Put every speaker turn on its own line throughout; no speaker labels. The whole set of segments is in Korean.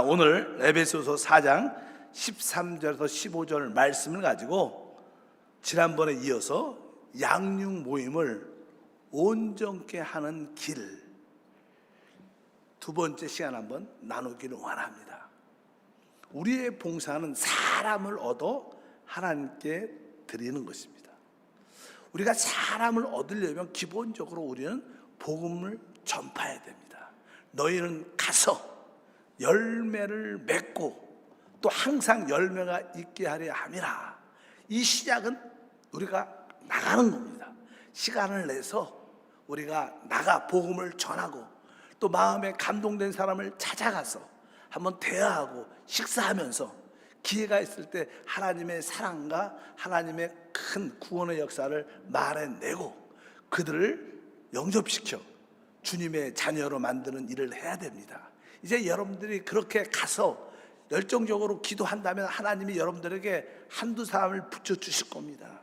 오늘 에베소서 4장 13절에서 15절 말씀을 가지고 지난번에 이어서 양육 모임을 온전케 하는 길 두 번째 시간 한번 나누기를 원합니다. 우리의 봉사는 사람을 얻어 하나님께 드리는 것입니다. 우리가 사람을 얻으려면 기본적으로 우리는 복음을 전파해야 됩니다. 너희는 가서 열매를 맺고 또 항상 열매가 있게 하려 함이라. 이 시작은 우리가 나가는 겁니다. 시간을 내서 우리가 나가 복음을 전하고 또 마음에 감동된 사람을 찾아가서 한번 대화하고 식사하면서 기회가 있을 때 하나님의 사랑과 하나님의 큰 구원의 역사를 말해내고 그들을 영접시켜 주님의 자녀로 만드는 일을 해야 됩니다. 이제 여러분들이 그렇게 가서 열정적으로 기도한다면 하나님이 여러분들에게 한두 사람을 붙여주실 겁니다.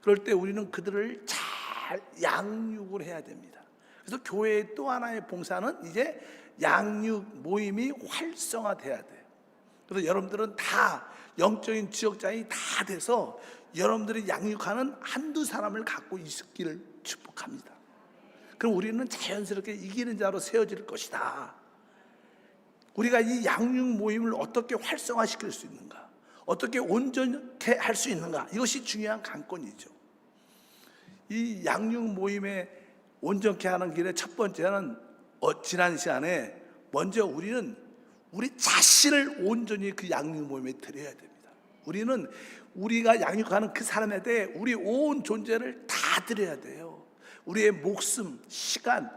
그럴 때 우리는 그들을 잘 양육을 해야 됩니다. 그래서 교회의 또 하나의 봉사는 이제 양육 모임이 활성화돼야 돼요. 그래서 여러분들은 다 영적인 지역장이 다 돼서 여러분들이 양육하는 한두 사람을 갖고 있기를 축복합니다. 그럼 우리는 자연스럽게 이기는 자로 세워질 것이다. 우리가 이 양육 모임을 어떻게 활성화시킬 수 있는가, 어떻게 온전케 할 수 있는가, 이것이 중요한 관건이죠. 이 양육 모임에 온전케 하는 길의 첫 번째는 지난 시간에 먼저 우리는 우리 자신을 온전히 그 양육 모임에 드려야 됩니다. 우리는 우리가 양육하는 그 사람에 대해 우리 온 존재를 다 드려야 돼요. 우리의 목숨, 시간,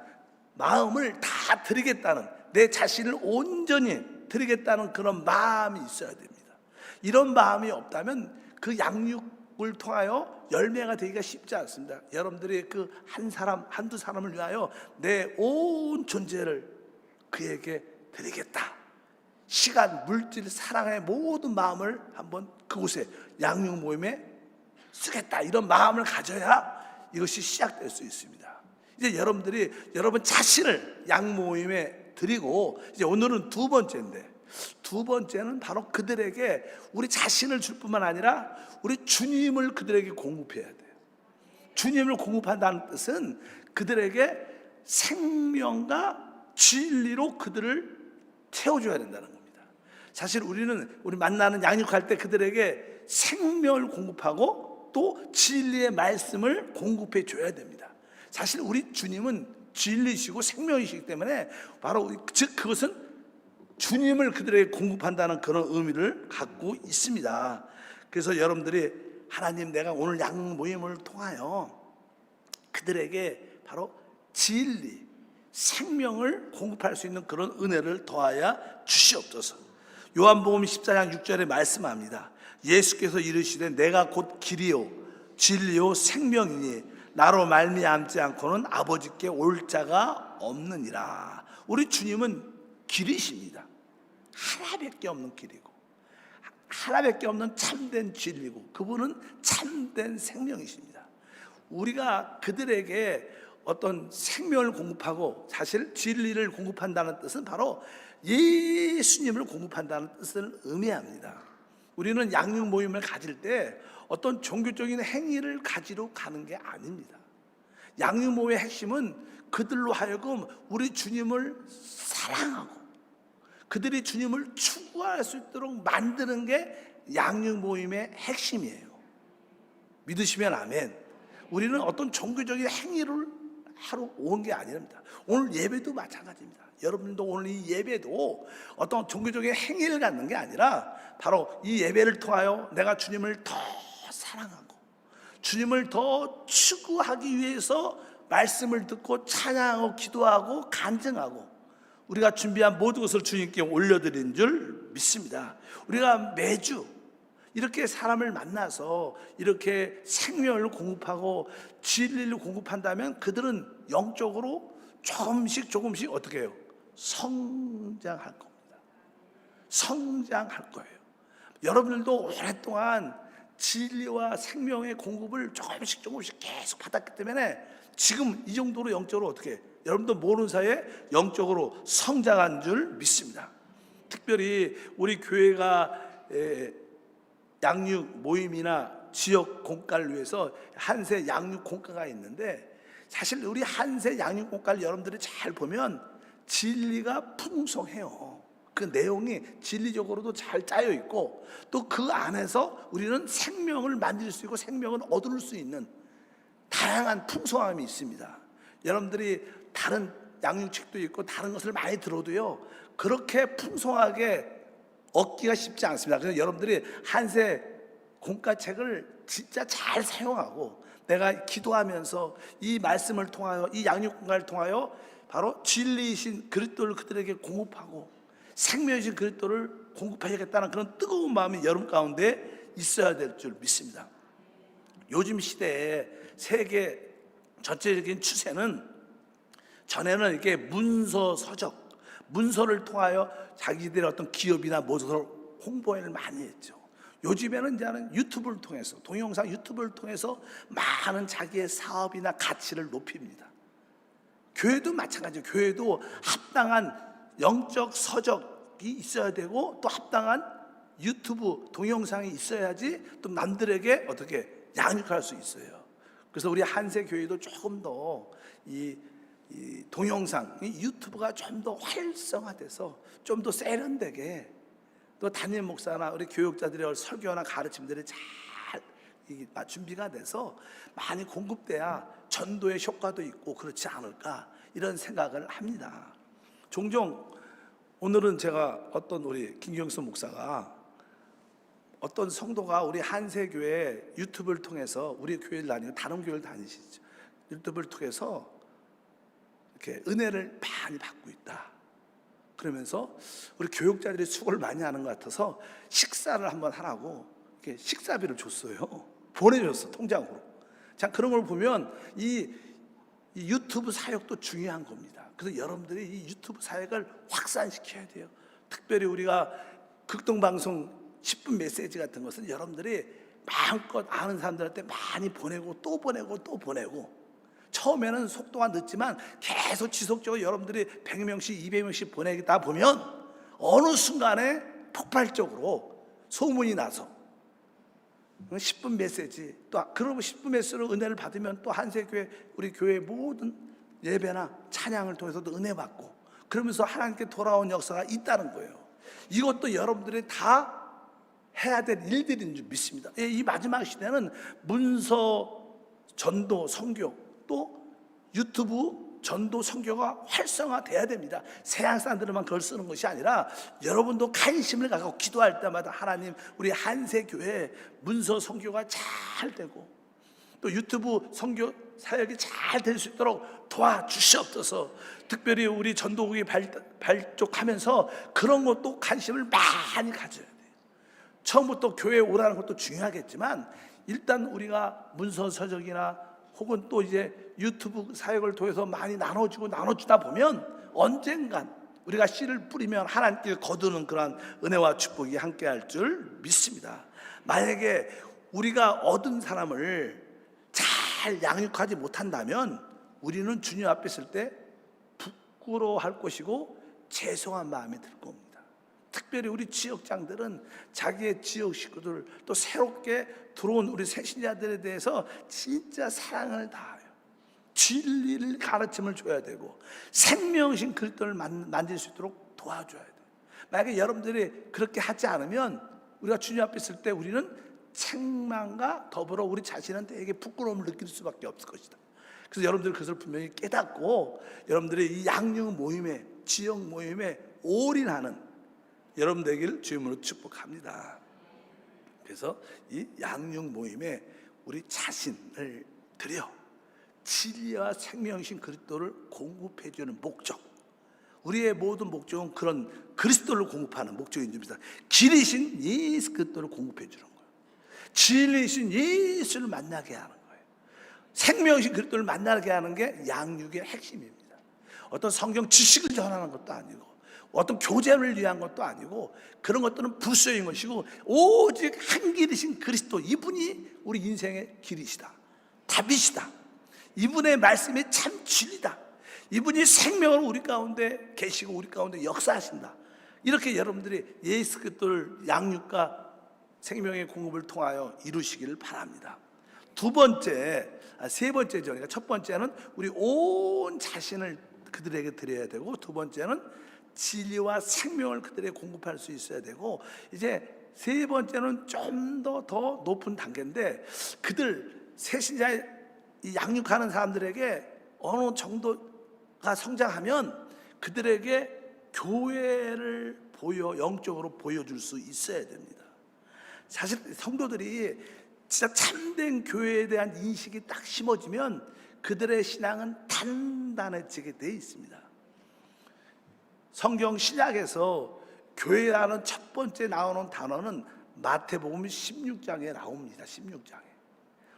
마음을 다 드리겠다는, 내 자신을 온전히 드리겠다는 그런 마음이 있어야 됩니다. 이런 마음이 없다면 그 양육을 통하여 열매가 되기가 쉽지 않습니다. 여러분들이 그 한 사람, 한두 사람을 위하여 내 온 존재를 그에게 드리겠다. 시간, 물질, 사랑의 모든 마음을 한번 그곳에 양육 모임에 쓰겠다. 이런 마음을 가져야 이것이 시작될 수 있습니다. 이제 여러분들이 여러분 자신을 양 모임에 드리고, 이제 오늘은 두 번째인데, 두 번째는 바로 그들에게 우리 자신을 줄 뿐만 아니라 우리 주님을 그들에게 공급해야 돼요. 주님을 공급한다는 뜻은 그들에게 생명과 진리로 그들을 채워줘야 된다는 겁니다. 사실 우리는 우리 만나는 양육할 때 그들에게 생명을 공급하고 또 진리의 말씀을 공급해 줘야 됩니다. 사실 우리 주님은 진리시고 생명이시기 때문에 바로 즉 그것은 주님을 그들에게 공급한다는 그런 의미를 갖고 있습니다. 그래서 여러분들이 하나님, 내가 오늘 양 모임을 통하여 그들에게 바로 진리, 생명을 공급할 수 있는 그런 은혜를 더하여 주시옵소서. 요한복음 14장 6절에 말씀합니다. 예수께서 이르시되 내가 곧 길이요 진리요 생명이니 나로 말미암지 않고는 아버지께 올 자가 없느니라. 우리 주님은 길이십니다. 하나밖에 없는 길이고 하나밖에 없는 참된 진리고 그분은 참된 생명이십니다. 우리가 그들에게 어떤 생명을 공급하고, 사실 진리를 공급한다는 뜻은 바로 예수님을 공급한다는 뜻을 의미합니다. 우리는 양육 모임을 가질 때 어떤 종교적인 행위를 가지러 가는 게 아닙니다. 양육 모임의 핵심은 그들로 하여금 우리 주님을 사랑하고 그들이 주님을 추구할 수 있도록 만드는 게 양육 모임의 핵심이에요. 믿으시면 아멘. 우리는 어떤 종교적인 행위를 하러 온 게 아닙니다. 오늘 예배도 마찬가지입니다. 여러분도 오늘 이 예배도 어떤 종교적인 행위를 갖는 게 아니라 바로 이 예배를 통하여 내가 주님을 더 사랑하고 주님을 더 추구하기 위해서 말씀을 듣고 찬양하고 기도하고 간증하고 우리가 준비한 모든 것을 주님께 올려드린 줄 믿습니다. 우리가 매주 이렇게 사람을 만나서 이렇게 생명을 공급하고 진리를 공급한다면 그들은 영적으로 조금씩 어떻게 해요? 성장할 겁니다. 성장할 거예요. 여러분들도 오랫동안 진리와 생명의 공급을 조금씩 계속 받았기 때문에 지금 이 정도로 영적으로 어떻게 해요? 여러분도 모르는 사이에 영적으로 성장한 줄 믿습니다. 특별히 우리 교회가 양육 모임이나 지역 공과를 위해서 한세 양육 공과가 있는데, 사실 우리 한세 양육 공과를 여러분들이 잘 보면 진리가 풍성해요. 그 내용이 진리적으로도 잘 짜여 있고, 또 그 안에서 우리는 생명을 만질 수 있고 생명을 얻을 수 있는 다양한 풍성함이 있습니다. 여러분들이 다른 양육책도 있고 다른 것을 많이 들어도요, 그렇게 풍성하게 얻기가 쉽지 않습니다. 그래서 여러분들이 한세 공과책을 진짜 잘 사용하고, 내가 기도하면서 이 말씀을 통하여, 이 양육 공과를 통하여 바로 진리이신 그리스도를 그들에게 공급하고 생명이신 그리스도를 공급하겠다는 그런 뜨거운 마음이 여러분 가운데 있어야 될 줄 믿습니다. 요즘 시대에 세계 전체적인 추세는, 전에는 이렇게 문서 서적, 문서를 통하여 자기들의 어떤 기업이나 무엇을 홍보를 많이 했죠. 요즘에는 이제는 유튜브를 통해서, 동영상 유튜브를 통해서 많은 자기의 사업이나 가치를 높입니다. 교회도 마찬가지예요. 교회도 합당한 영적 서적이 있어야 되고, 또 합당한 유튜브 동영상이 있어야지 또 남들에게 어떻게 양육할 수 있어요. 그래서 우리 한세 교회도 조금 더 이 동영상, 이 유튜브가 좀 더 활성화돼서 좀 더 세련되게, 또 담임 목사나 우리 교육자들의 설교나 가르침들이 잘 준비가 돼서 많이 공급돼야 전도의 효과도 있고 그렇지 않을까, 이런 생각을 합니다. 종종 오늘은 제가 어떤 우리 김경수 목사가, 어떤 성도가 우리 한세교회 유튜브를 통해서, 우리 교회를 다니고 다른 교회를 다니시죠, 유튜브를 통해서 이렇게 은혜를 많이 받고 있다 그러면서 우리 교육자들이 수고를 많이 하는 것 같아서 식사를 한번 하라고 이렇게 식사비를 줬어요. 보내줬어, 통장으로. 자, 그런 걸 보면 이 유튜브 사역도 중요한 겁니다. 그래서 여러분들이 이 유튜브 사역을 확산시켜야 돼요. 특별히 우리가 극동방송 10분 메시지 같은 것은 여러분들이 마음껏 아는 사람들한테 많이 보내고 또 보내고 또 보내고, 처음에는 속도가 늦지만 계속 지속적으로 여러분들이 100명씩 200명씩 보내다 보면 어느 순간에 폭발적으로 소문이 나서 10분 메시지, 또 그러고 10분 메시지로 은혜를 받으면 또 한세교회, 우리 교회 모든 예배나 찬양을 통해서도 은혜 받고, 그러면서 하나님께 돌아온 역사가 있다는 거예요. 이것도 여러분들이 다 해야 될 일들인 줄 믿습니다. 이 마지막 시대는 문서 전도 선교, 또 유튜브 전도 선교가 활성화돼야 됩니다. 세상 사람들만 그걸 쓰는 것이 아니라 여러분도 관심을 갖고 기도할 때마다 하나님, 우리 한세교회 문서 선교가 잘 되고 또 유튜브 선교 사역이 잘 될 수 있도록 도와주시옵소서. 특별히 우리 전도국이 발족하면서 그런 것도 관심을 많이 가져야 돼요. 처음부터 교회에 오라는 것도 중요하겠지만, 일단 우리가 문서 서적이나 혹은 또 이제 유튜브 사역을 통해서 많이 나눠주다 보면 언젠간 우리가 씨를 뿌리면 하나님께 거두는 그런 은혜와 축복이 함께할 줄 믿습니다. 만약에 우리가 얻은 사람을 잘 양육하지 못한다면 우리는 주님 앞에 있을 때 부끄러워할 것이고 죄송한 마음이 들 겁니다. 특별히 우리 지역장들은 자기의 지역 식구들, 또 새롭게 들어온 우리 새신자들에 대해서 진짜 사랑을 다해요. 진리를 가르침을 줘야 되고 생명이신 그리스도를 만질 수 있도록 도와줘야 돼요. 만약에 여러분들이 그렇게 하지 않으면 우리가 주님 앞에 있을 때 우리는 책망과 더불어 우리 자신은 되게 부끄러움을 느낄 수밖에 없을 것이다. 그래서 여러분들이 그것을 분명히 깨닫고 여러분들이 이 양육 모임에, 지역 모임에 올인하는 여러분 되기를 주님으로 축복합니다. 그래서 이 양육 모임에 우리 자신을 드려 진리와 생명이신 그리스도를 공급해 주는 목적, 우리의 모든 목적은 그런 그리스도를 공급하는 목적인 줄입니다. 길이신 예수 그리스도를 공급해 주는 거예요. 진리이신 예수를 만나게 하는 거예요. 생명이신 그리스도를 만나게 하는 게 양육의 핵심입니다. 어떤 성경 지식을 전하는 것도 아니고 어떤 교제를 위한 것도 아니고, 그런 것들은 불소인 것이고 오직 한 길이신 그리스도, 이분이 우리 인생의 길이시다, 답이시다. 이분의 말씀이 참 진리다. 이분이 생명으로 우리 가운데 계시고 우리 가운데 역사하신다. 이렇게 여러분들이 예수 그리스도를 양육과 생명의 공급을 통하여 이루시기를 바랍니다. 세 번째죠. 그러니까 첫 번째는 우리 온 자신을 그들에게 드려야 되고, 두 번째는 진리와 생명을 그들에게 공급할 수 있어야 되고, 이제 세 번째는 좀 더 높은 단계인데, 그들 새신자 양육하는 사람들에게 어느 정도가 성장하면 그들에게 교회를 영적으로 보여줄 수 있어야 됩니다. 사실 성도들이 진짜 참된 교회에 대한 인식이 딱 심어지면 그들의 신앙은 단단해지게 되어 있습니다. 성경 신약에서 교회라는 첫 번째 나오는 단어는 마태복음 16장에 나옵니다. 16장에.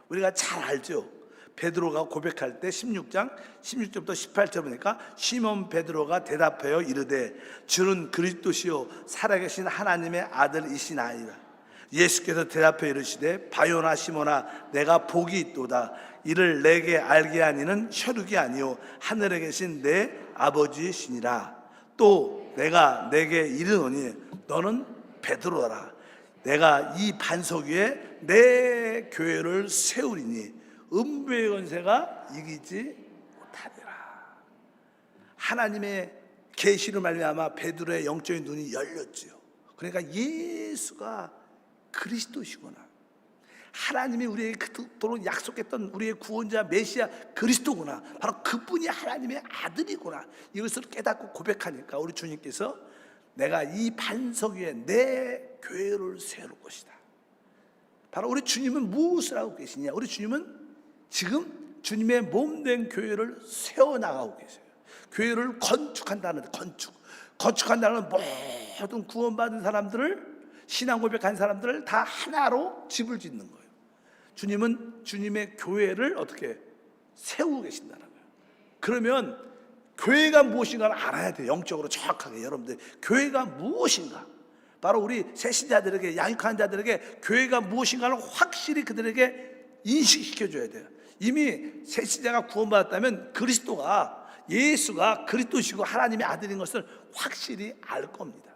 우리가 잘 알죠. 베드로가 고백할 때 16장 16절부터 18절 보니까 시몬 베드로가 대답하여 이르되 주는 그리스도시요 살아계신 하나님의 아들이시나이다. 예수께서 대답하여 이르시되 바요나 시몬아 내가 복이 있도다. 이를 내게 알게 하니는 혈육이 아니요 하늘에 계신 내 아버지시니라. 또 내가 내게 이르노니 너는 베드로라. 내가 이 반석 위에 내 교회를 세우리니 음부의 권세가 이기지 못하리라. 하나님의 계시로 말미암아 베드로의 영적인 눈이 열렸지요. 그러니까 예수가 그리스도시구나, 하나님이 우리에게 그토록 약속했던 우리의 구원자 메시아 그리스도구나, 바로 그분이 하나님의 아들이구나, 이것을 깨닫고 고백하니까 우리 주님께서 내가 이 반석 위에 내 교회를 세울 것이다. 바로 우리 주님은 무엇을 하고 계시냐? 우리 주님은 지금 주님의 몸된 교회를 세워나가고 계세요. 교회를 건축한다는, 건축한다는 모든 구원받은 사람들을, 신앙 고백한 사람들을 다 하나로 집을 짓는 거예요. 주님은 주님의 교회를 어떻게 세우고 계신다는 거예요. 그러면 교회가 무엇인가를 알아야 돼요. 영적으로 정확하게. 여러분들 교회가 무엇인가, 바로 우리 새신자들에게, 양육하는 자들에게 교회가 무엇인가를 확실히 그들에게 인식시켜줘야 돼요. 이미 새신자가 구원받았다면 예수가 그리스도시고 하나님의 아들인 것을 확실히 알 겁니다.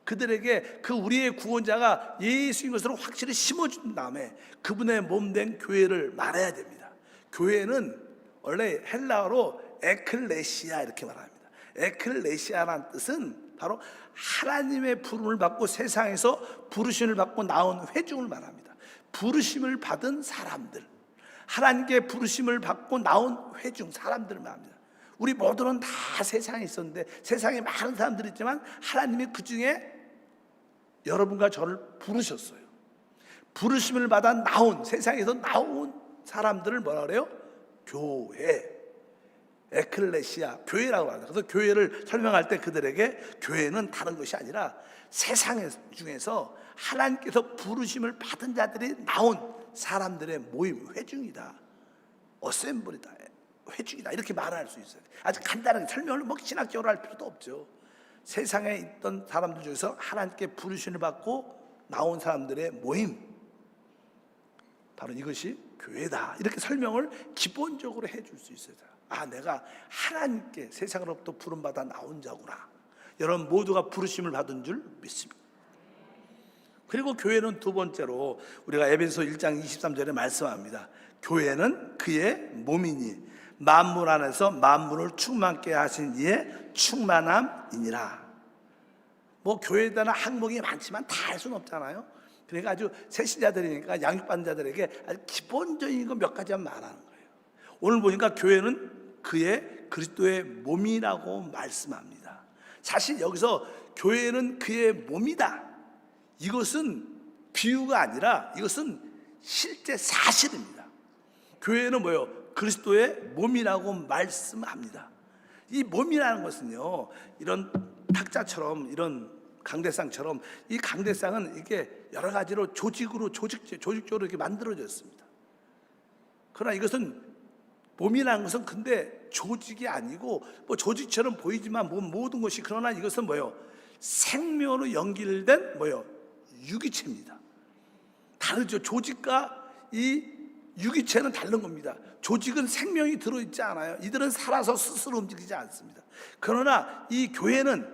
그들에게 그 우리의 구원자가 예수인 것을 확실히 심어준 다음에 그분의 몸된 교회를 말해야 됩니다. 교회는 원래 헬라어로 에클레시아 이렇게 말합니다. 에클레시아라는 뜻은 바로 하나님의 부름을 받고 세상에서 부르심을 받고 나온 회중을 말합니다. 부르심을 받은 사람들, 하나님께 부르심을 받고 나온 회중, 사람들을 말합니다. 우리 모두는 다 세상에 있었는데, 세상에 많은 사람들이 있지만 하나님이 그 중에 여러분과 저를 부르셨어요. 부르심을 받아 나온, 세상에서 나온 사람들을 뭐라 그래요? 교회, 에클레시아, 교회라고 합니다. 그래서 교회를 설명할 때 그들에게 교회는 다른 것이 아니라 세상 중에서 하나님께서 부르심을 받은 자들이 나온 사람들의 모임, 회중이다, 어셈블이다, 회중이다, 이렇게 말할 수 있어요. 아주 간단하게 설명을 신학적으로 할 필요도 없죠. 세상에 있던 사람들 중에서 하나님께 부르심을 받고 나온 사람들의 모임, 바로 이것이 교회다, 이렇게 설명을 기본적으로 해줄 수 있어요. 내가 하나님께 세상으로부터 부름받아 나온 자구나, 여러분 모두가 부르심을 받은 줄 믿습니다. 그리고 교회는 두 번째로 우리가 에베소 1장 23절에 말씀합니다. 교회는 그의 몸이니 만물 안에서 만물을 충만케 하신 이의 충만함이니라. 교회에 대한 항목이 많지만 다 할 수는 없잖아요. 그러니까 아주 새신자들이니까 양육받는 자들에게 아주 기본적인 거 몇 가지만 말하는 거예요. 오늘 보니까 교회는 그의 그리스도의 몸이라고 말씀합니다. 사실 여기서 교회는 그의 몸이다, 이것은 비유가 아니라 이것은 실제 사실입니다. 교회는 뭐예요? 그리스도의 몸이라고 말씀합니다. 이 몸이라는 것은요, 이런 탁자처럼, 이런 강대상처럼, 이 강대상은 이게 여러 가지로 조직적으로 이렇게 만들어졌습니다. 그러나 이것은, 몸이라는 것은 근데 조직이 아니고, 조직처럼 보이지만 모든 것이, 그러나 이것은 뭐예요? 생명으로 연결된 유기체입니다. 다르죠. 조직과 이 유기체는 다른 겁니다. 조직은 생명이 들어있지 않아요. 이들은 살아서 스스로 움직이지 않습니다. 그러나 이 교회는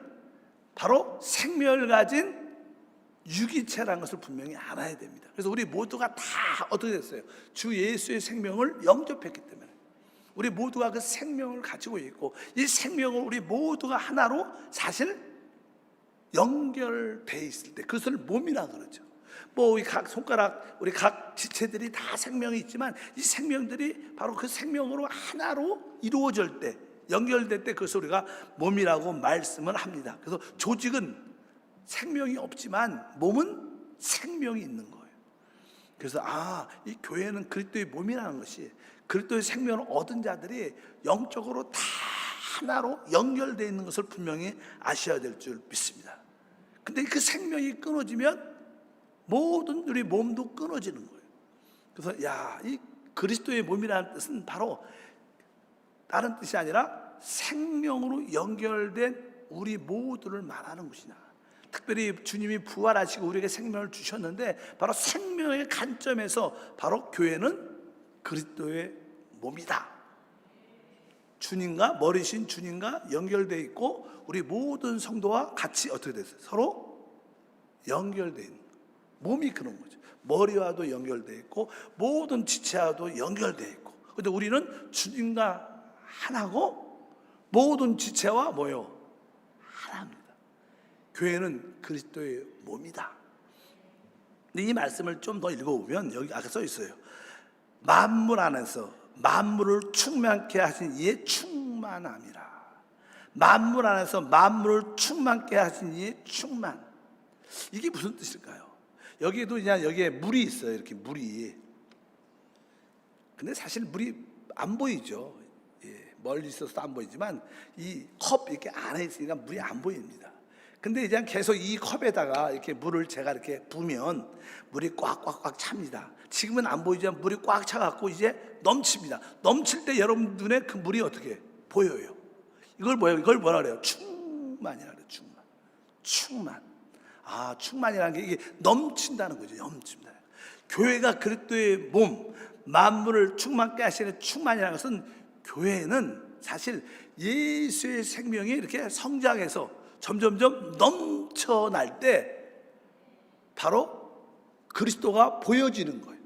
바로 생명을 가진 유기체라는 것을 분명히 알아야 됩니다. 그래서 우리 모두가 다 어떻게 됐어요? 주 예수의 생명을 영접했기 때문에 우리 모두가 그 생명을 가지고 있고, 이 생명을 우리 모두가 하나로 사실 연결돼 있을 때 그것을 몸이라 그러죠. 뭐 우리 각 손가락, 우리 각 지체들이 다 생명이 있지만 이 생명들이 바로 그 생명으로 하나로 이루어질 때, 연결될 때 그것을 우리가 몸이라고 말씀을 합니다. 그래서 조직은 생명이 없지만 몸은 생명이 있는 거예요. 그래서 이 교회는 그리스도의 몸이라는 것이, 그리스도의 생명을 얻은 자들이 영적으로 다 하나로 연결되어 있는 것을 분명히 아셔야 될 줄 믿습니다. 근데 그 생명이 끊어지면 모든 우리 몸도 끊어지는 거예요. 그래서 이 그리스도의 몸이라는 뜻은 바로 다른 뜻이 아니라 생명으로 연결된 우리 모두를 말하는 것이냐. 특별히 주님이 부활하시고 우리에게 생명을 주셨는데 바로 생명의 관점에서 바로 교회는 그리스도의 몸이다. 주님과, 머리신 주님과 연결되어 있고 우리 모든 성도와 같이 어떻게 됐어요? 서로 연결되어 있는 몸이 그런 거죠. 머리와도 연결되어 있고 모든 지체와도 연결되어 있고, 그런데 우리는 주님과 하나고 모든 지체와 뭐요? 하나입니다. 교회는 그리스도의 몸이다. 근데 이 말씀을 좀 더 읽어보면 여기 아까 써 있어요. 만물 안에서 만물을 충만케 하신 이의 충만함이라. 만물 안에서 만물을 충만케 하신 이의 충만. 이게 무슨 뜻일까요? 여기에도 그냥 여기에 물이 있어요. 이렇게 물이. 근데 사실 물이 안 보이죠. 멀리 있어서 안 보이지만 이 컵 이렇게 안에 있으니까 물이 안 보입니다. 근데 이제 계속 이 컵에다가 이렇게 물을 제가 이렇게 부으면 물이 꽉꽉꽉 찹니다. 지금은 안 보이지만 물이 꽉 차갖고 이제 넘칩니다. 넘칠 때 여러분 눈에 그 물이 어떻게 보여요? 이걸 뭐라 그래요? 충만이라 그래요. 충만. 충만이라는 게 이게 넘친다는 거죠. 넘친다. 교회가 그리스도의 몸, 만물을 충만케 하시는 충만이라는 것은, 교회는 사실 예수의 생명이 이렇게 성장해서 점점점 넘쳐날 때 바로 그리스도가 보여지는 거예요.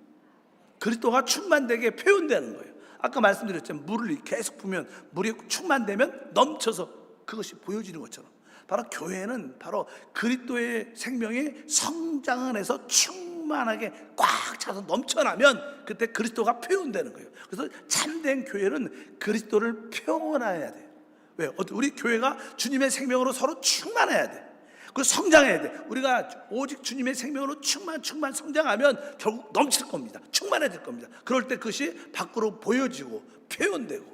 그리스도가 충만되게 표현되는 거예요. 아까 말씀드렸지만 물을 계속 부으면 물이 충만되면 넘쳐서 그것이 보여지는 것처럼, 바로 교회는 바로 그리스도의 생명이 성장을 해서 충만하게 꽉 차서 넘쳐나면 그때 그리스도가 표현되는 거예요. 그래서 참된 교회는 그리스도를 표현해야 돼요. 왜? 우리 교회가 주님의 생명으로 서로 충만해야 돼. 그 성장해야 돼. 우리가 오직 주님의 생명으로 충만 성장하면 결국 넘칠 겁니다. 충만해질 겁니다. 그럴 때 그것이 밖으로 보여지고 표현되고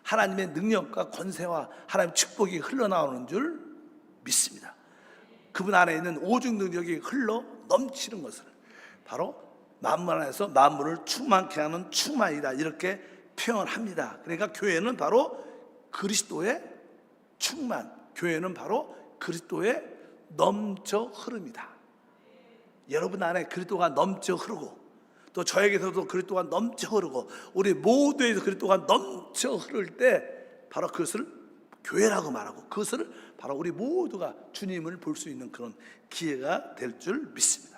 하나님의 능력과 권세와 하나님의 축복이 흘러나오는 줄 믿습니다. 그분 안에 있는 오직 능력이 흘러 넘치는 것을 바로 만물 안에서 만물을 충만케 하는 충만이다, 이렇게 표현을 합니다. 그러니까 교회는 바로 그리스도의 충만, 교회는 바로 그리스도의 넘쳐 흐릅니다. 여러분 안에 그리스도가 넘쳐 흐르고 또 저에게서도 그리스도가 넘쳐 흐르고 우리 모두에서 그리스도가 넘쳐 흐를 때 바로 그것을 교회라고 말하고, 그것을 바로 우리 모두가 주님을 볼 수 있는 그런 기회가 될 줄 믿습니다.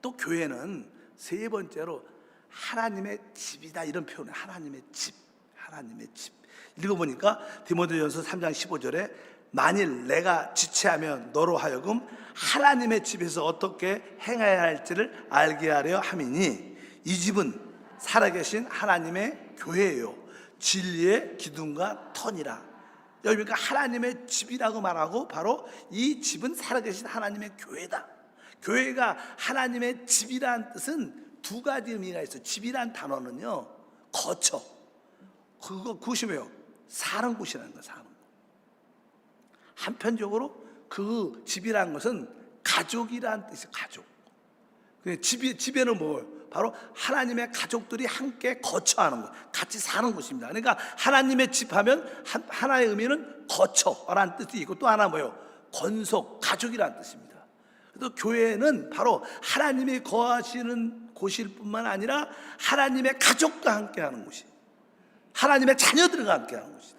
또 교회는 세 번째로 하나님의 집이다, 이런 표현을. 하나님의 집. 읽어보니까 디모데전서 3장 15절에 만일 내가 지체하면 너로 하여금 하나님의 집에서 어떻게 행해야 할지를 알게 하려 함이니 이 집은 살아계신 하나님의 교회예요. 진리의 기둥과 터니라. 여기 보니까 하나님의 집이라고 말하고 바로 이 집은 살아계신 하나님의 교회다. 교회가 하나님의 집이라는 뜻은 두 가지 의미가 있어요. 집이란 단어는요, 거처. 그것이 뭐예요? 사는 곳이라는 거예요. 사는 곳. 한편적으로 그 집이라는 것은 가족이라는 뜻이에요. 가족. 집에는 뭐예요? 바로 하나님의 가족들이 함께 거처하는 것, 같이 사는 곳입니다. 그러니까 하나님의 집 하면 하나의 의미는 거처라는 뜻이 있고 또 하나 뭐예요? 권속, 가족이라는 뜻입니다. 그래서 교회는 바로 하나님이 거하시는 곳일 뿐만 아니라 하나님의 가족과 함께하는 곳이, 하나님의 자녀들과 함께하는 곳이다.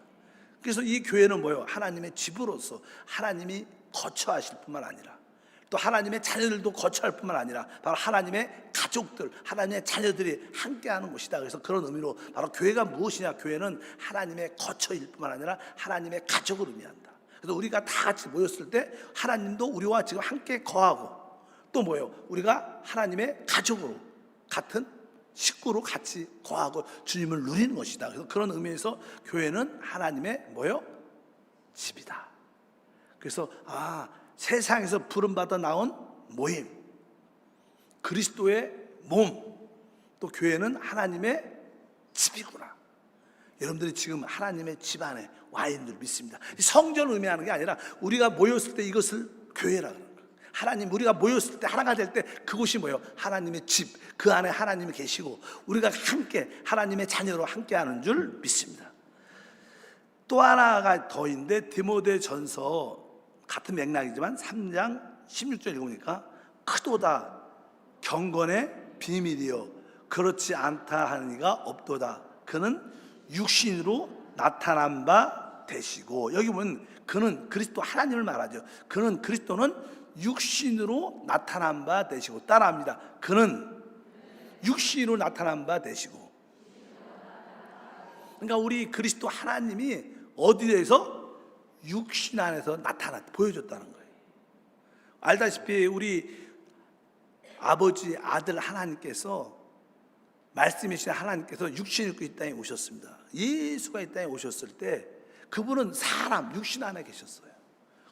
그래서 이 교회는 뭐예요? 하나님의 집으로서 하나님이 거처하실 뿐만 아니라 또 하나님의 자녀들도 거처할 뿐만 아니라 바로 하나님의 가족들, 하나님의 자녀들이 함께하는 곳이다. 그래서 그런 의미로 바로 교회가 무엇이냐? 교회는 하나님의 거처일 뿐만 아니라 하나님의 가족을 의미한다. 그래서 우리가 다 같이 모였을 때 하나님도 우리와 지금 함께 거하고 또 뭐예요? 우리가 하나님의 가족으로 같은 식구로 같이 거하고 주님을 누리는 것이다. 그래서 그런 의미에서 교회는 하나님의 뭐예요? 집이다. 그래서 세상에서 부름받아 나온 모임, 그리스도의 몸, 또 교회는 하나님의 집이구나. 여러분들이 지금 하나님의 집 안에 와 있는 줄 믿습니다. 성전을 의미하는 게 아니라 우리가 모였을 때 이것을 교회라 그래요. 하나님, 우리가 모였을 때 하나가 될 때 그곳이 뭐예요? 하나님의 집, 그 안에 하나님이 계시고 우리가 함께 하나님의 자녀로 함께하는 줄 믿습니다. 또 하나가 더 있는데 디모데전서 같은 맥락이지만 3장 16절 읽으니까 크도다 경건의 비밀이요 그렇지 않다 하니가 없도다. 그는 육신으로 나타난 바 되시고, 여기 보면 그는 그리스도 하나님을 말하죠. 그는 그리스도는 육신으로 나타난 바 되시고, 따라합니다. 그는 육신으로 나타난 바 되시고. 그러니까 우리 그리스도 하나님이 어디에서? 육신 안에서 보여줬다는 거예요. 알다시피 우리 아버지 아들 하나님께서, 말씀이신 하나님께서 육신을 입고 이 땅에 오셨습니다. 예수가 이 땅에 오셨을 때 그분은 사람, 육신 안에 계셨어요.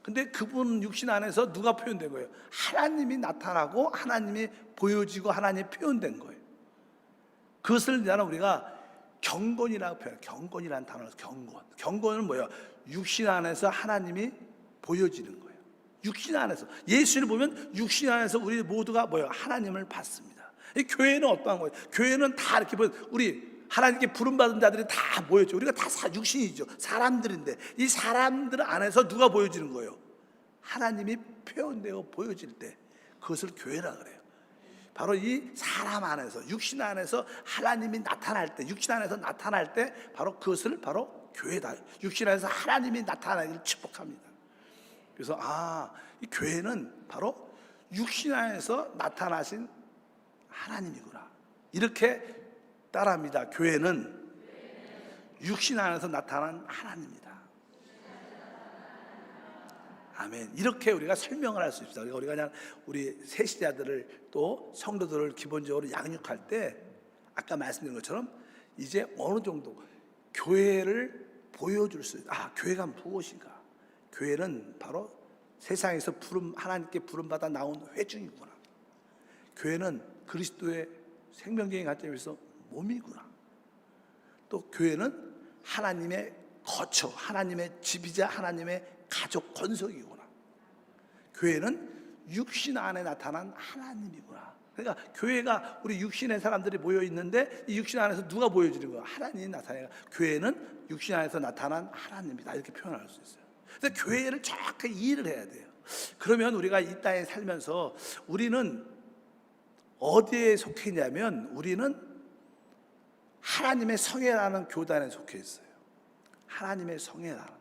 근데 그분 육신 안에서 누가 표현된 거예요? 하나님이 나타나고 하나님이 보여지고 하나님이 표현된 거예요. 그것을 우리가 경건이라고 표현해요. 경건이라는 단어로 경건. 경건은 뭐예요? 육신 안에서 하나님이 보여지는 거예요. 육신 안에서. 예수를 보면 육신 안에서 우리 모두가 뭐예요? 하나님을 봤습니다. 이 교회는 어떠한 거예요? 교회는 다 이렇게 보면 우리 하나님께 부름받은 자들이 다 모였죠. 우리가 다 육신이죠. 사람들인데 이 사람들 안에서 누가 보여지는 거예요? 하나님이 표현되어 보여질 때 그것을 교회라 그래요. 바로 이 사람 안에서, 육신 안에서 하나님이 나타날 때, 육신 안에서 나타날 때 바로 그것을 바로 교회다. 육신 안에서 하나님이 나타나기를 축복합니다. 그래서 이 교회는 바로 육신 안에서 나타나신 하나님이구나. 이렇게 따라합니다. 교회는 육신 안에서 나타난 하나님이다. 아멘. 이렇게 우리가 설명을 할 수 있습니다. 우리가 그냥 우리 세시자들을 또 성도들을 기본적으로 양육할 때 아까 말씀드린 것처럼 이제 어느 정도 교회를 보여줄 수 있다. 교회가 무엇인가? 교회는 바로 세상에서 하나님께 부름받아 나온 회중이구나. 교회는 그리스도의 생명적인 관점에서 몸이구나. 또 교회는 하나님의 거처, 하나님의 집이자 하나님의 가족 권속이구나. 교회는 육신 안에 나타난 하나님이구나. 그러니까 교회가 우리 육신의 사람들이 모여 있는데 이 육신 안에서 누가 보여지는 거야? 하나님이 나타나요. 교회는 육신 안에서 나타난 하나님이다. 이렇게 표현할 수 있어요. 그래서 교회를 정확하게 이해를 해야 돼요. 그러면 우리가 이 땅에 살면서 우리는 어디에 속해 있냐면 우리는 하나님의 성회라는 교단에 속해 있어요. 하나님의 성회라는,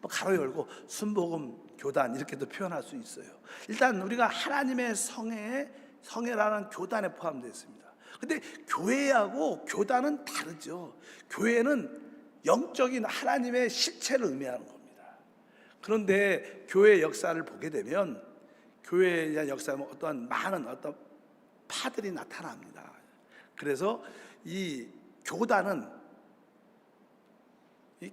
가로 열고 순복음 교단 이렇게도 표현할 수 있어요. 일단 우리가 하나님의 성회라는 교단에 포함되어 있습니다. 근데 교회하고 교단은 다르죠. 교회는 영적인 하나님의 실체를 의미하는 겁니다. 그런데 교회의 역사를 보게 되면 교회에 대한 역사는 어떠한 많은 어떤 파들이 나타납니다. 그래서 이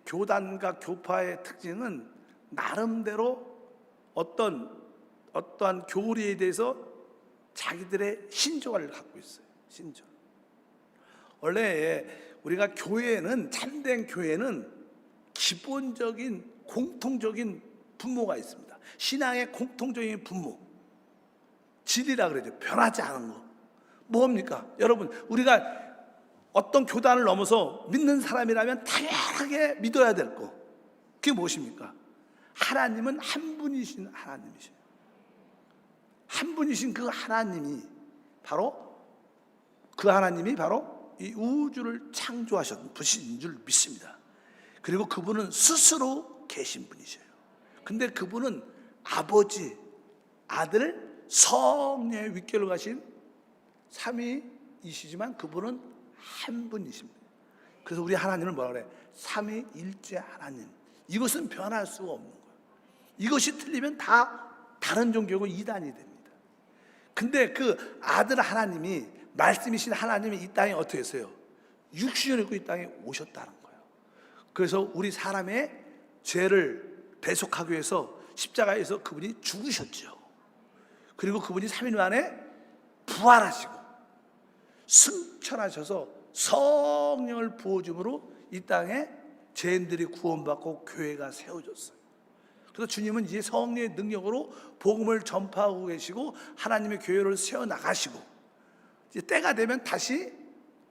교단과 교파의 특징은 나름대로 어떠한 교리에 대해서 자기들의 신조를 갖고 있어요. 신조. 원래 우리가 참된 교회는 기본적인 공통적인 분모가 있습니다. 신앙의 공통적인 분모, 진리라 그러죠. 변하지 않은 거. 뭡니까? 여러분, 우리가 어떤 교단을 넘어서 믿는 사람이라면 당연하게 믿어야 될 거, 그게 무엇입니까? 하나님은 한 분이신 하나님이시죠. 한 분이신 그 하나님이 바로 이 우주를 창조하셨던 분이신 줄 믿습니다. 그리고 그분은 스스로 계신 분이셔요. 근데 그분은 아버지, 아들, 성령의 윗결로 가신 삼위이시지만 그분은 한 분이십니다. 그래서 우리 하나님을 뭐라 그래? 삼위일체 하나님. 이것은 변할 수가 없는 거예요. 이것이 틀리면 다 다른 종교고 이단이 됩니다. 근데 그 아들 하나님이, 말씀이신 하나님이 이 땅에 어떻게 했어요? 육신을 입고 이 땅에 오셨다는 거예요. 그래서 우리 사람의 죄를 대속하기 위해서 십자가에서 그분이 죽으셨죠. 그리고 그분이 3일 만에 부활하시고 승천하셔서 성령을 부어줌으로 이 땅에 죄인들이 구원받고 교회가 세워졌어요. 그래서 주님은 이제 성령의 능력으로 복음을 전파하고 계시고 하나님의 교회를 세워나가시고 이제 때가 되면 다시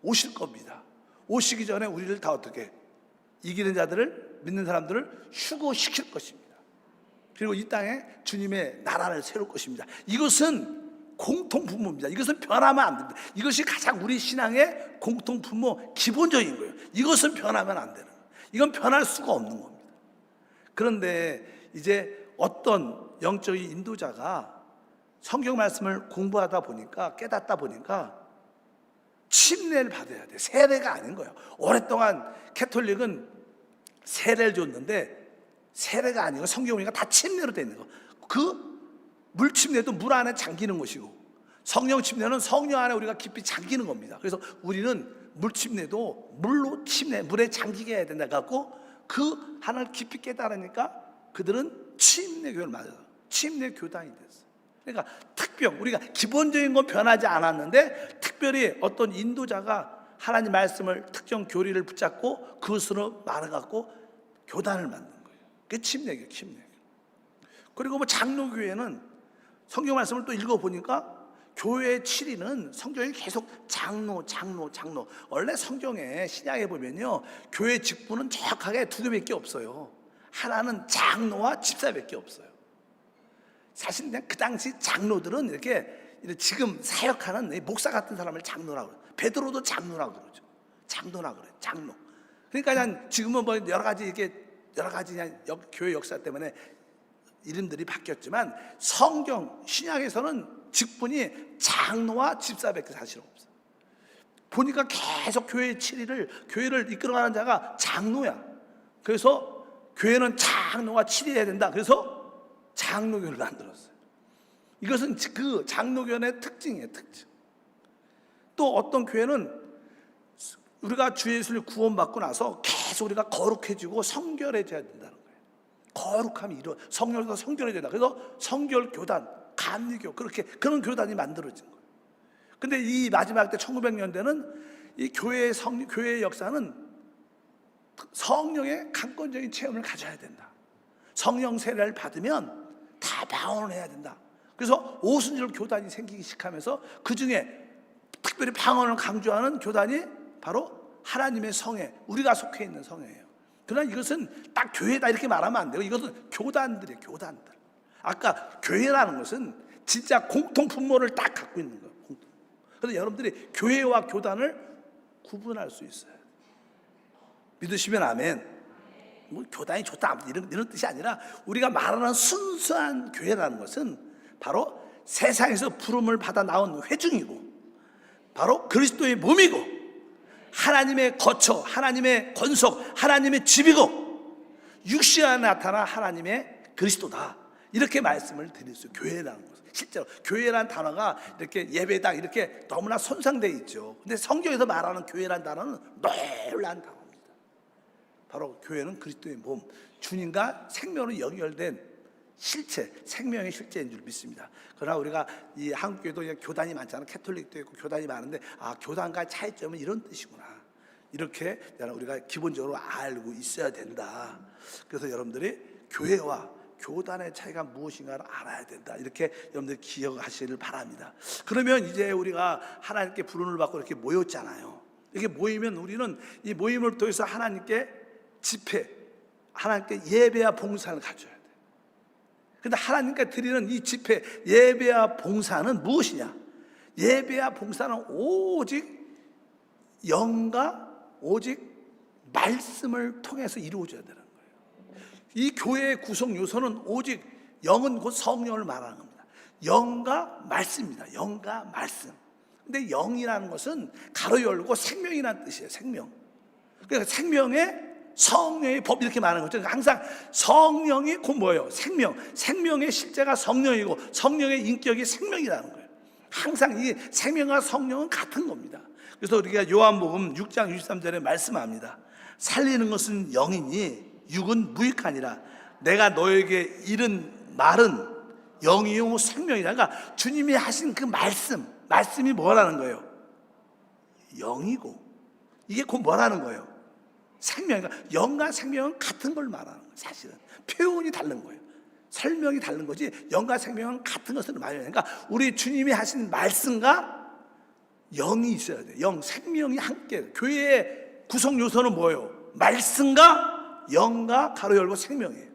오실 겁니다. 오시기 전에 우리를 다 어떻게 이기는 자들을, 믿는 사람들을 휴거시킬 것입니다. 그리고 이 땅에 주님의 나라를 세울 것입니다. 이것은 공통분모입니다. 이것은 변하면 안 됩니다. 이것이 가장 우리 신앙의 공통분모, 기본적인 거예요. 이것은 변하면 안 되는 거예요. 이건 변할 수가 없는 겁니다. 그런데 이제 어떤 영적인 인도자가 성경 말씀을 공부하다 보니까, 깨닫다 보니까 침례를 받아야 돼. 세례가 아닌 거예요. 오랫동안 캐톨릭은 세례를 줬는데 세례가 아니고 성경 보니까 다 침례로 돼 있는 거. 그 물 침례도 물 안에 잠기는 것이고 성령 침례는 성령 안에 우리가 깊이 잠기는 겁니다. 그래서 우리는 물 침례도 물로 침례, 물에 잠기게 해야 된다 갖고 그 하나를 깊이 깨달으니까 그들은 침례교를 맞아요. 침례 교단이 됐어요. 그러니까 특별, 우리가 기본적인 건 변하지 않았는데 특별히 어떤 인도자가 하나님 말씀을 특정 교리를 붙잡고 그것으로 말해갖고 교단을 만든 거예요. 그게 침례교, 침례교. 그리고 뭐 장로교회는 성경 말씀을 또 읽어보니까 교회의 7위는 성경에 계속 장로. 원래 성경에 신약에 보면요, 교회 직분은 정확하게 두 개밖에 없어요. 하나는 장로와 집사밖에 없어요. 사실 그냥 그 당시 장로들은 이렇게 지금 사역하는 목사 같은 사람을 장로라고 그래요. 베드로도 장로라고 그러죠. 장로라고 그래요. 장로. 그러니까 그냥 지금은 뭐 여러 가지 그냥 교회 역사 때문에 이름들이 바뀌었지만 성경 신약에서는 직분이 장로와 집사밖에 사실 없어요. 보니까 계속 교회의 7위를, 교회를 이끌어가는 자가 장로야. 그래서 교회는 장로가 7위해야 된다. 그래서 장로교를 만들었어요. 이것은 그 장로교의 특징이에요, 특징. 또 어떤 교회는 우리가 주 예수를 구원받고 나서 계속 우리가 거룩해지고 성결해져야 된다는 거예요. 거룩함이 이루어 성령에서 성결해져야 된다. 그래서 성결교단, 감리교, 그렇게 그런 교단이 만들어진 거예요. 근데 이 마지막 때 1900년대는 이 교회의 역사는 성령의 강권적인 체험을 가져야 된다. 성령 세례를 받으면 다 방언을 해야 된다. 그래서 오순절 교단이 생기기 시작하면서 그 중에 특별히 방언을 강조하는 교단이 바로 하나님의 성회, 우리가 속해 있는 성회예요. 그러나 이것은 딱 교회다 이렇게 말하면 안 되고 이것은 교단들이에요, 교단들. 아까 교회라는 것은 진짜 공통분모를 딱 갖고 있는 거예요. 그래서 여러분들이 교회와 교단을 구분할 수 있어요. 믿으시면 아멘. 뭐 교단이 좋다 이런 뜻이 아니라 우리가 말하는 순수한 교회라는 것은 바로 세상에서 부름을 받아 나온 회중이고 바로 그리스도의 몸이고 하나님의 거처, 하나님의 권속, 하나님의 집이고 육신 안에 나타나 하나님의 그리스도다. 이렇게 말씀을 드렸어요. 교회라는 것은 실제로 교회라는 단어가 이렇게 예배당 이렇게 너무나 손상되어 있죠. 근데 성경에서 말하는 교회라는 단어는 놀라운 단어입니다. 바로 교회는 그리스도의 몸, 주님과 생명으로 연결된 실체, 생명의 실체인 줄 믿습니다. 그러나 우리가 이 한국교회도 교단이 많잖아요. 캐톨릭도 있고 교단이 많은데 교단과의 차이점은 이런 뜻이구나. 이렇게 우리가 기본적으로 알고 있어야 된다. 그래서 여러분들이 교회와 교단의 차이가 무엇인가를 알아야 된다. 이렇게 여러분들 기억하시길 바랍니다. 그러면 이제 우리가 하나님께 부름을 받고 이렇게 모였잖아요. 이렇게 모이면 우리는 이 모임을 통해서 하나님께 집회, 하나님께 예배와 봉사를 가져야 돼. 그런데 하나님께 드리는 이 집회, 예배와 봉사는 무엇이냐? 예배와 봉사는 오직 영과 오직 말씀을 통해서 이루어져야 되는 거예요. 이 교회의 구성 요소는 오직 영은 곧 성령을 말하는 겁니다. 영과 말씀입니다. 영과 말씀. 근데 영이라는 것은 가로 열고 생명이라는 뜻이에요. 생명. 그러니까 생명의 성령의 법 이렇게 말하는 거죠. 그러니까 항상 성령이 곧 뭐예요? 생명. 생명의 실제가 성령이고 성령의 인격이 생명이라는 거예요. 항상 이 생명과 성령은 같은 겁니다. 그래서 우리가 요한복음 6장 63절에 말씀합니다. 살리는 것은 영이니 육은 무익하니라. 내가 너에게 이른 말은 영이요 생명이라. 그러니까 주님이 하신 그 말씀이 뭐라는 거예요? 영이고 이게 곧 뭐라는 거예요? 생명. 그러니까 영과 생명은 같은 걸 말하는 거예요. 사실은 표현이 다른 거예요. 설명이 다른 거지 영과 생명은 같은 것을 말해요. 그러니까 우리 주님이 하신 말씀과 영이 있어야 돼요. 영, 생명이 함께. 교회의 구성 요소는 뭐예요? 말씀과 영과 가로 열고 생명이에요.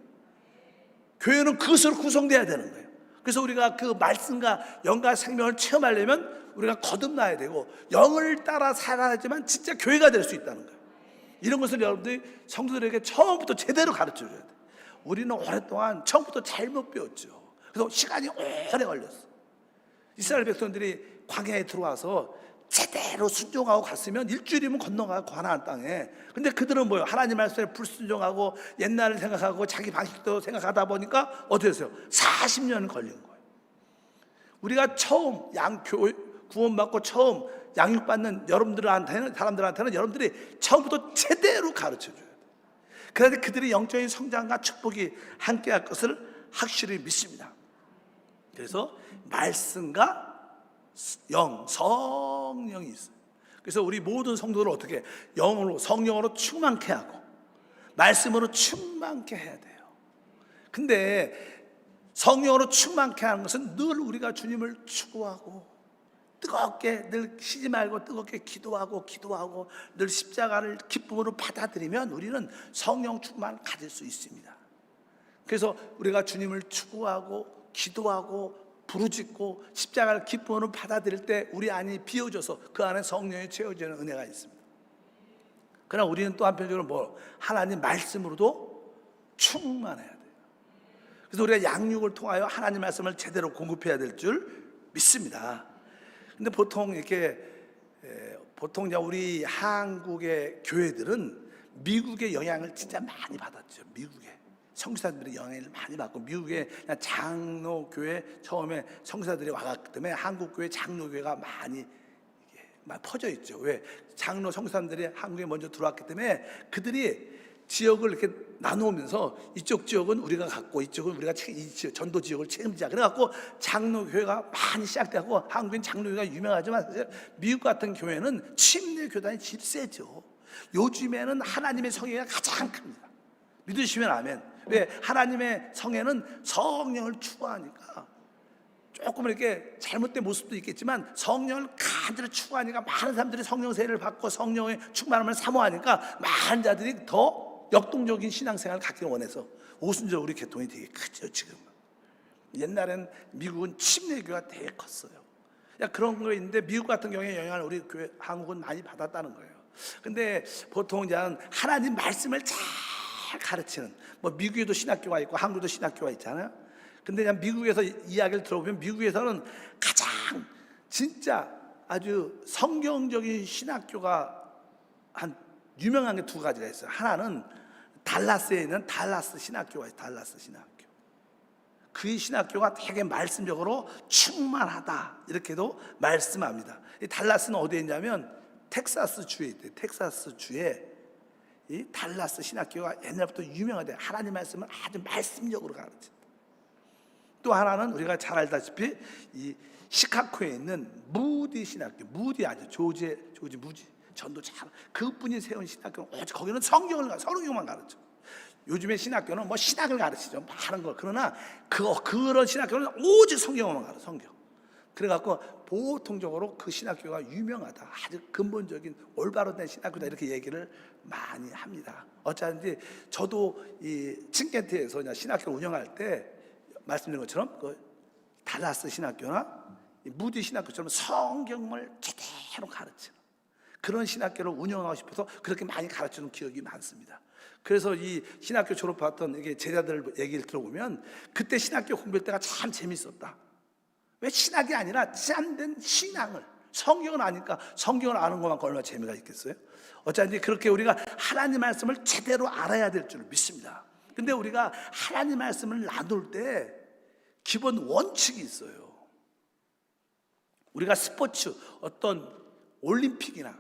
교회는 그것으로 구성돼야 되는 거예요. 그래서 우리가 그 말씀과 영과 생명을 체험하려면 우리가 거듭나야 되고 영을 따라 살아야지만 진짜 교회가 될 수 있다는 거예요. 이런 것을 여러분들이 성도들에게 처음부터 제대로 가르쳐줘야 돼요. 우리는 오랫동안 처음부터 잘못 배웠죠. 그래서 시간이 오래 걸렸어. 이스라엘 백성들이 광야에 들어와서 제대로 순종하고 갔으면 일주일이면 건너가고 가나안 땅에. 근데 그들은 뭐예요? 하나님 말씀에 불순종하고 옛날을 생각하고 자기 방식도 생각하다 보니까 어떻게 됐어요? 40년 걸린 거예요. 우리가 처음 구원받고 처음 양육받는 사람들한테는 여러분들이 처음부터 제대로 가르쳐줘야 돼요. 그래야 그들의 영적인 성장과 축복이 함께할 것을 확실히 믿습니다. 그래서 말씀과 성령이 있어요. 그래서 우리 모든 성도를 어떻게 성령으로 충만케 하고 말씀으로 충만케 해야 돼요. 근데 성령으로 충만케 하는 것은 늘 우리가 주님을 추구하고 뜨겁게 늘 쉬지 말고 뜨겁게 기도하고 늘 십자가를 기쁨으로 받아들이면 우리는 성령 충만을 가질 수 있습니다. 그래서 우리가 주님을 추구하고 기도하고 부르짖고 십자가를 기쁨으로 받아들일 때 우리 안이 비워져서 그 안에 성령이 채워지는 은혜가 있습니다. 그러나 우리는 또 한편적으로 하나님 말씀으로도 충만해야 돼요. 그래서 우리가 양육을 통하여 하나님 말씀을 제대로 공급해야 될 줄 믿습니다. 근데 보통 우리 한국의 교회들은 미국의 영향을 진짜 많이 받았죠. 미국의 성사들의 영향을 많이 받고 미국의 장로교회 처음에 성사들이 와갔기 때문에 한국교회 장로교회가 많이 퍼져 있죠. 왜? 장로 성사들이 한국에 먼저 들어왔기 때문에 그들이 지역을 이렇게 나누면서 이쪽 지역은 우리가 갖고 이쪽은 우리가 전도 지역을 책임지자. 그래갖고 장로교회가 많이 시작되고 한국인 장로교회가 유명하지만 사실 미국 같은 교회는 침례 교단이 제일 세죠. 요즘에는 하나님의 성회가 가장 큽니다. 믿으시면 아멘. 왜? 하나님의 성회는 성령을 추구하니까 조금 이렇게 잘못된 모습도 있겠지만 성령을 간절히 추구하니까 많은 사람들이 성령 세례를 받고 성령의 충만함을 사모하니까 많은 자들이 더 역동적인 신앙생활을 갖기를 원해서 오순절 우리 계통이 되게 크죠. 지금 옛날엔 미국은 침례교가 되게 컸어요. 그런 거 있는데 미국 같은 경우에 영향을 우리 교회 한국은 많이 받았다는 거예요. 근데 보통 이제 하나님 말씀을 잘 가르치는 미국에도 신학교가 있고 한국에도 신학교가 있잖아요. 근데 그냥 미국에서 이야기를 들어보면 미국에서는 가장 진짜 아주 성경적인 신학교가 한 유명한 게 두 가지가 있어요. 하나는 달라스에 있는 달라스 신학교가 있어요. 달라스 신학교. 그 신학교가 되게 말씀적으로 충만하다 이렇게도 말씀합니다. 이 달라스는 어디에 있냐면 텍사스 주에 있대요. 텍사스 주에 이 달라스 신학교가 옛날부터 유명하대. 하나님 말씀을 아주 말씀적으로 가르친다. 또 하나는 우리가 잘 알다시피 이 시카고에 있는 무디 신학교, 무디 아주 조지 무디 전도 잘 그분이 세운 신학교는 오직 거기는 성경만 가르쳐. 요즘에 신학교는 신학을 가르치죠. 많은 걸. 그러나 그런 신학교는 오직 성경만 가르쳐. 성경. 그래갖고 보통적으로 그 신학교가 유명하다. 아주 근본적인 올바로 된 신학교다. 이렇게 얘기를 많이 합니다. 어쩌든지 저도 이 칭켄트에서 신학교를 운영할 때 말씀드린 것처럼 그 달라스 신학교나 무디 신학교처럼 성경을 제대로 가르치는. 그런 신학교를 운영하고 싶어서 그렇게 많이 가르치는 기억이 많습니다. 그래서 이 신학교 졸업했던 이게 제자들 얘기를 들어보면 그때 신학교 공부할 때가 참 재밌었다. 왜 신학이 아니라 참된 신앙을, 성경을 아니까 성경을 아는 것만큼 얼마나 재미가 있겠어요? 어쩐지 그렇게 우리가 하나님 말씀을 제대로 알아야 될 줄 믿습니다. 근데 우리가 하나님 말씀을 나눌 때 기본 원칙이 있어요. 우리가 스포츠, 어떤 올림픽이나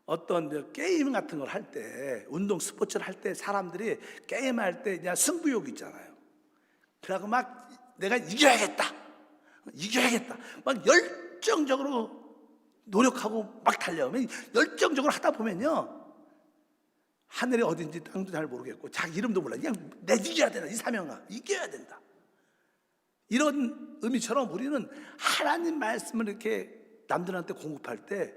어떤 게임 같은 걸 할 때, 운동 스포츠를 할 때 사람들이 게임할 때 그냥 승부욕이 있잖아요. 그래갖고 막 내가 이겨야겠다 막 열정적으로 노력하고 막 달려오면, 열정적으로 하다 보면요, 하늘이 어딘지 땅도 잘 모르겠고 자기 이름도 몰라. 그냥 내 이겨야 된다, 이 사명아, 이겨야 된다, 이런 의미처럼 우리는 하나님 말씀을 이렇게 남들한테 공급할 때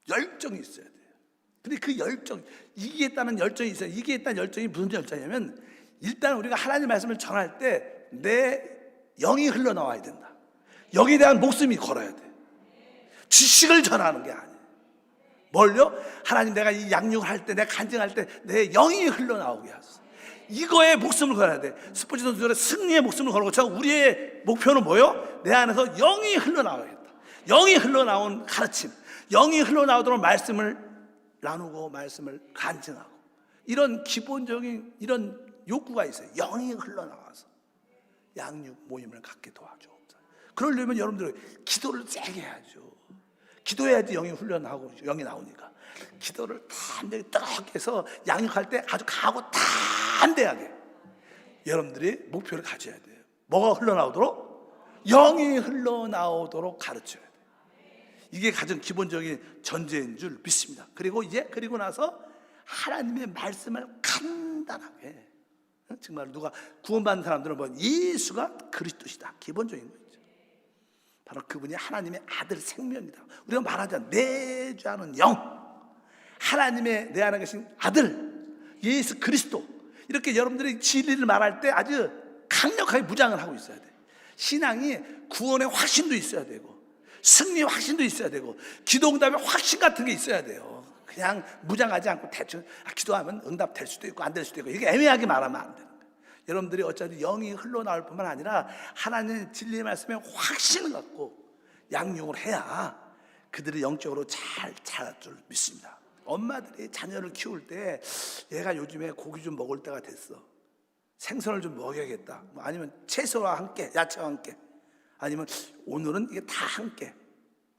열정이 있어야 돼요. 근데 그 열정, 이기겠다는 열정이 있어요. 이기겠다는 열정이 무슨 열정이냐면, 일단 우리가 하나님 말씀을 전할 때 내 영이 흘러나와야 된다. 여기에 대한 목숨이 걸어야 돼. 지식을 전하는 게 아니에요. 뭘요? 하나님, 내가 이 양육을 할 때, 내가 간증할 때 내 영이 흘러나오게 하소서. 이거에 목숨을 걸어야 돼. 스포츠 선수들은 승리의 목숨을 걸고, 자, 우리의 목표는 뭐요? 내 안에서 영이 흘러나오겠다. 영이 흘러나온 가르침, 영이 흘러나오도록 말씀을 나누고 말씀을 간증하고, 이런 기본적인 이런 욕구가 있어요. 영이 흘러나와서 양육 모임을 갖게 도와줘. 그러려면 여러분들 기도를 세게 해야죠. 기도해야지 영이 흘러나오고, 영이 나오니까 기도를 담대하게 떡 해서 양육할 때 아주 강하고 담대하게 여러분들이 목표를 가져야 돼요. 뭐가 흘러나오도록? 영이 흘러나오도록 가르쳐야 돼요. 이게 가장 기본적인 전제인 줄 믿습니다. 그리고 나서 하나님의 말씀을 간단하게, 정말 누가 구원받는 사람들은 뭐 예수가 그리스도시다, 기본적인 거죠. 바로 그분이 하나님의 아들 생명이다. 우리가 말하자면 내주하는 영, 하나님의 내 안에 계신 아들 예수 그리스도, 이렇게 여러분들이 진리를 말할 때 아주 강력하게 무장을 하고 있어야 돼. 신앙이 구원의 확신도 있어야 되고, 승리의 확신도 있어야 되고, 기도응답의 확신 같은 게 있어야 돼요. 그냥 무장하지 않고 대충 기도하면 응답 될 수도 있고 안 될 수도 있고, 이게 애매하게 말하면 안 되는 거예요. 여러분들이 어차피 영이 흘러나올 뿐만 아니라 하나님의 진리의 말씀에 확신을 갖고 양육을 해야 그들이 영적으로 잘 자랄 줄 믿습니다. 엄마들이 자녀를 키울 때, 얘가 요즘에 고기 좀 먹을 때가 됐어, 생선을 좀 먹여야겠다, 아니면 채소와 함께 야채와 함께, 아니면 오늘은 이게 다 함께,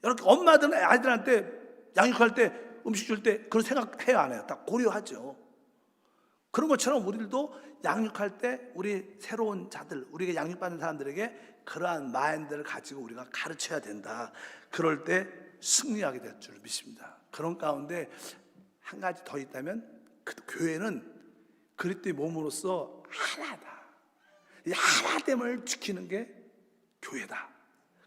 이렇게 엄마들은 아이들한테 양육할 때, 음식 줄 때 그런 생각해요, 안 해요? 다 고려하죠. 그런 것처럼 우리들도 양육할 때 우리 새로운 자들, 우리가 양육받는 사람들에게 그러한 마인드를 가지고 우리가 가르쳐야 된다. 그럴 때 승리하게 될 줄 믿습니다. 그런 가운데 한 가지 더 있다면, 그 교회는 그리스도의 몸으로서 하나다. 이 하나됨을 지키는 게 교회다.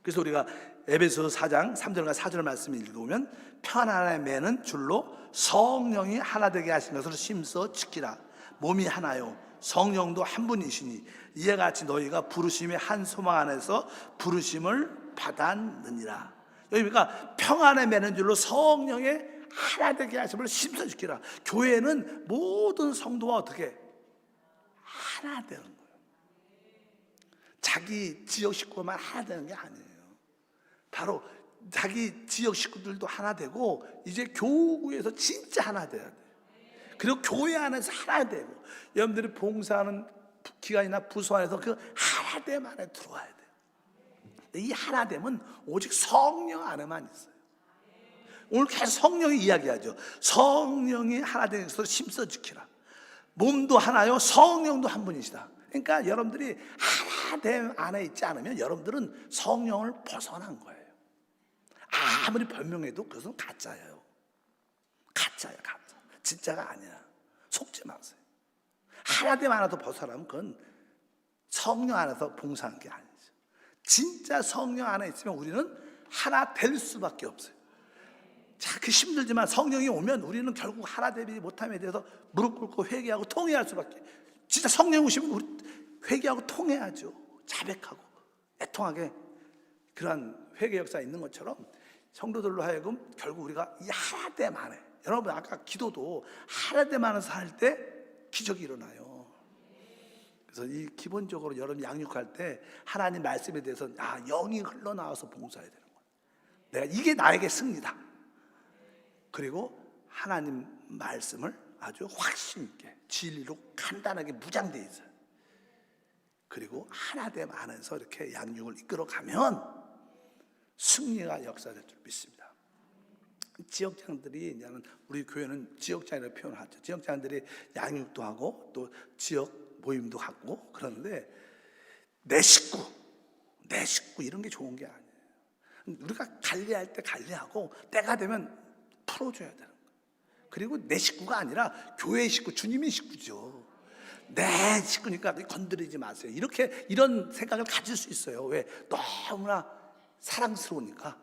그래서 우리가 에베소서 4장 3절과 4절 말씀을 읽어보면, 편안의 매는 줄로 성령이 하나 되게 하신 것을 심써 지키라. 몸이 하나요 성령도 한 분이시니 이와 같이 너희가 부르심의 한 소망 안에서 부르심을 받았느니라. 여기 그러니까 평안의 매는 줄로 성령의 하나 되게 하심을 심써 지키라. 교회는 모든 성도와 어떻게 하나 되는 거예요. 자기 지역 식구만 하나 되는 게 아니에요. 바로 자기 지역 식구들도 하나 되고, 이제 교구에서 진짜 하나 돼야 돼요. 그리고 교회 안에서 하나 되고, 여러분들이 봉사하는 기관이나 부서 안에서 그 하나됨 안에 들어와야 돼요. 근데 이 하나됨은 오직 성령 안에만 있어요. 오늘 계속 성령이 이야기하죠. 성령이 하나 되는 것으로 심써 지키라. 몸도 하나요 성령도 한 분이시다. 그러니까 여러분들이 하나됨 안에 있지 않으면 여러분들은 성령을 벗어난 거예요. 아무리 변명해도 그것은 가짜예요. 가짜야, 가짜. 진짜가 아니야. 속지 마세요. 하나됨 안에서 벗어나면 그건 성령 안에서 봉사한 게 아니죠. 진짜 성령 안에 있으면 우리는 하나 될 수밖에 없어요. 자, 그 힘들지만 성령이 오면 우리는 결국 하나 되지 못함에 대해서 무릎 꿇고 회개하고 통회할 수밖에. 진짜 성령 오시면 우리 회개하고 통회하죠. 자백하고 애통하게. 그러한 회개 역사가 있는 것처럼 성도들로 하여금 결국 우리가 이 하나됨 안에, 여러분 아까 기도도 하나됨 안에서 할 때 기적이 일어나요. 그래서 이 기본적으로 여러분 양육할 때 하나님 말씀에 대해서 영이 흘러나와서 봉사해야 되는 거예요. 내가 이게 나에게 승리다. 그리고 하나님 말씀을 아주 확신 있게 진리로 간단하게 무장되어 있어요. 그리고 하나됨 안에서 이렇게 양육을 이끌어가면 승리가 역사될 줄 믿습니다. 지역장들이, 이제는 우리 교회는 지역장이라고 표현하죠. 지역장들이 양육도 하고 또 지역 모임도 갖고 그러는데 내 식구 이런 게 좋은 게 아니에요. 우리가 관리할 때 관리하고 때가 되면 풀어줘야 되는 거예요. 그리고 내 식구가 아니라 교회의 식구, 주님의 식구죠. 내 식구니까 건드리지 마세요. 이런 생각을 가질 수 있어요. 왜? 너무나 사랑스러우니까.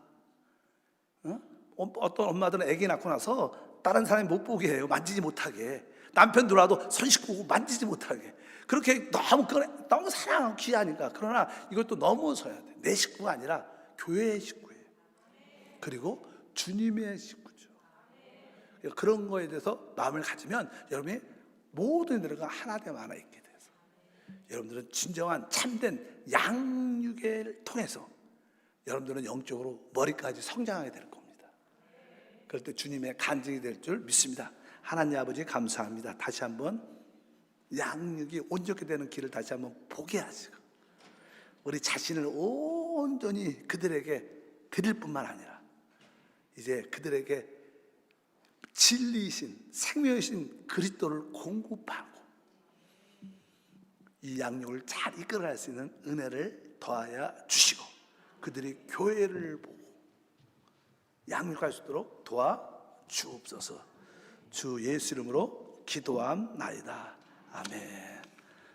어떤 엄마들은 아기 낳고 나서 다른 사람이 못 보게 해요. 만지지 못하게. 남편 들어와도 손 씻고 만지지 못하게. 그렇게 너무 사랑하고 귀하니까. 그러나 이것도 넘어서야 돼. 내 식구가 아니라 교회의 식구예요. 그리고 주님의 식구죠. 그런 거에 대해서 마음을 가지면 여러분이 모든 일가 하나됨 하나 있게 돼서 여러분들은 진정한 참된 양육을 통해서 여러분들은 영적으로 머리까지 성장하게 될 겁니다. 그럴 때 주님의 간증이 될 줄 믿습니다. 하나님 아버지 감사합니다. 다시 한번 양육이 온전히 되는 길을 다시 한번 보게 하시고 우리 자신을 온전히 그들에게 드릴 뿐만 아니라 이제 그들에게 진리이신 생명이신 그리스도를 공급하고 이 양육을 잘 이끌어갈 수 있는 은혜를 더하여 주시고 그들이 교회를 보고 양육할 수 있도록 도와주옵소서. 주 예수 이름으로 기도함나이다. 아멘.